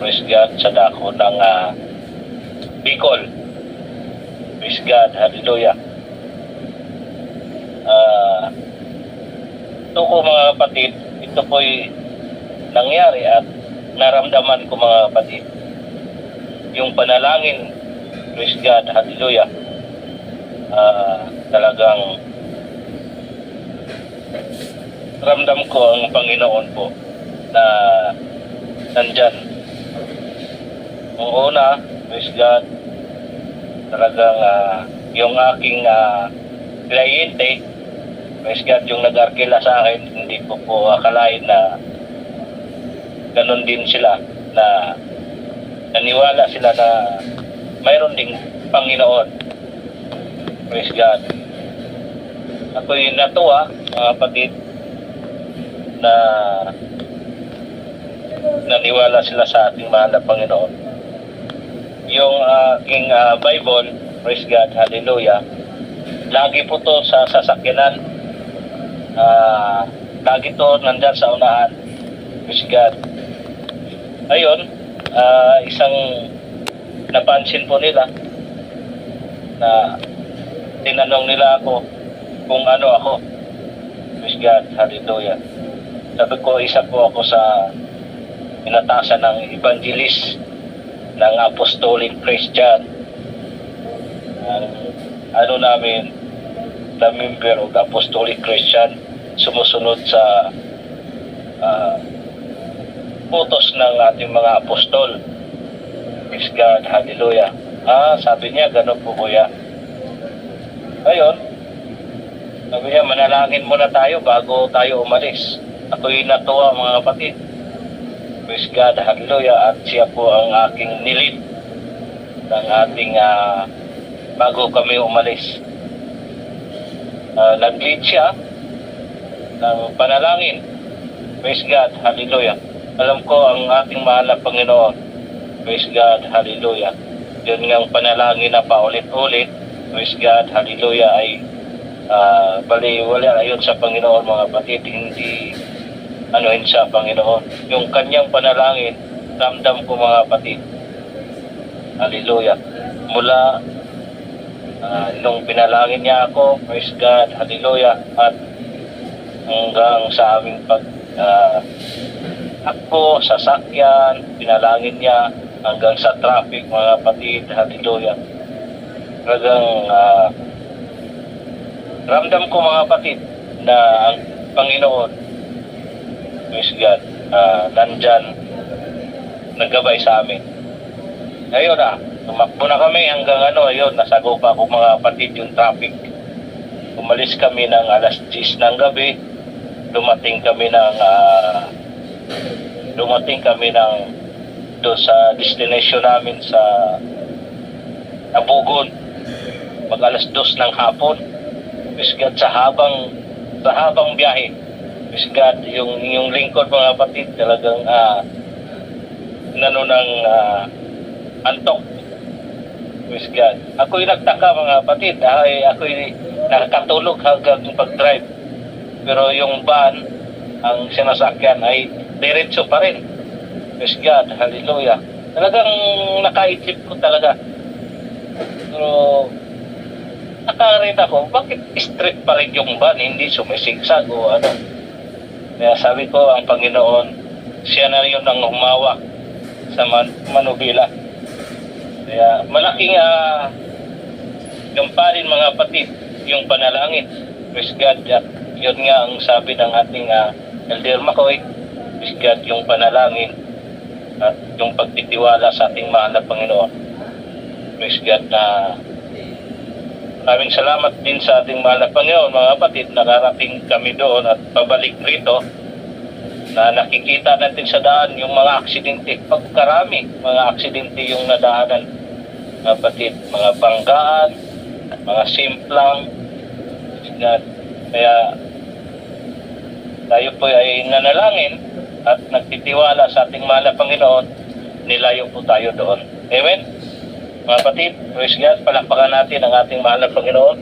praise God, sa dako ng Bicol. Praise God, hallelujah. Ito ko mga kapatid, ito po'y nangyari at naramdaman ko mga kapatid. Yung panalangin, praise God, hallelujah. Talagang ramdam ko ang Panginoon po na nandyan. Noong una, praise God, talagang yung aking kliyente, praise God, yung nag-arkila sa akin, hindi ko po akalain na ganun din sila, na naniwala sila na mayroon ding Panginoon. Praise God. Ako'y natuwa, mga kapatid, na naniwala sila sa ating mahal na Panginoon. Yung aking Bible, praise God, hallelujah, lagi po to sa sasakyanan. Lagi to nandyan sa unahan. Praise God. Ayun, isang napansin po nila na tinanong nila ako kung ano ako. Praise God, hallelujah. Sabi ko, isa po ako sa inatasan ng evangelist ng Apostolic Christian. Ano namin, the member of the Apostolic Christian, sumusunod sa utos ng ating mga apostol. Praise God, hallelujah. Sabi niya, gano'n po kuya. Ayun, sabi niya, manalangin muna tayo bago tayo umalis. Ako'y natuwa mga kapatid. Praise God, hallelujah. At siya po ang aking nilid ng ating bago kami umalis. Nag-lead siya ng panalangin. Praise God, hallelujah. Alam ko ang ating mahal na Panginoon. Praise God, hallelujah. Yun nga ang panalangin na paulit-ulit. Praise God, hallelujah, ay baliwala ayon sa Panginoon mga kapatid. Hindi anuhin sa Panginoon. Yung kanyang panalangin, ramdam ko mga kapatid. Hallelujah. Mula nung pinalangin niya ako, praise God, hallelujah, at hanggang sa aming ako, sasakyan, pinalangin niya, hanggang sa traffic mga kapatid, hallelujah. Talagang ramdam ko mga kapatid na ang Panginoon, praise God, nandyan, naggabay sa amin. Ngayon tumakbo na kami hanggang ayun, nasagupa ko mga kapatid yung traffic. Umalis kami ng alas 10 ng gabi, dumating kami ng doon sa destination namin sa Abugon, mag alas 2 ng hapon. Praise God, sa habang biyahe. Praise God, yung lingkod mga kapatid talagang antok. Praise God. Ako'y nagtaka mga kapatid, ako'y nakakatulog hanggang pag-drive. Pero yung van, ang sinasakyan ay diretso pa rin. Praise God, hallelujah. Talagang nakaisip ko talaga. Pero nakarin ako, bakit straight pa rin yung van, hindi sumisigsag o ano. Kaya sabi ko, ang Panginoon, siya na yun ang humawak sa manubila. Kaya malaking gampanin mga kapatid, yung panalangin. Praise God. At yun nga ang sabi ng ating Elder Macoy. Praise God, yung panalangin at yung pagtitiwala sa ating mahal na Panginoon. Praise God, na maraming salamat din sa ating mahal na Panginoon mga kapatid. Nakarating kami doon at pabalik rito na nakikita natin sa daan yung mga aksidente. Pagkarami mga aksidente yung nadaanan mga kapatid, mga banggaan, mga simplang. Kaya tayo po ay nanalangin at nagtitiwala sa ating mahal na Panginoon, nilayo po tayo doon. Amen? Mga kapatid, praise God, palakpakan natin ang ating mahal na Panginoon.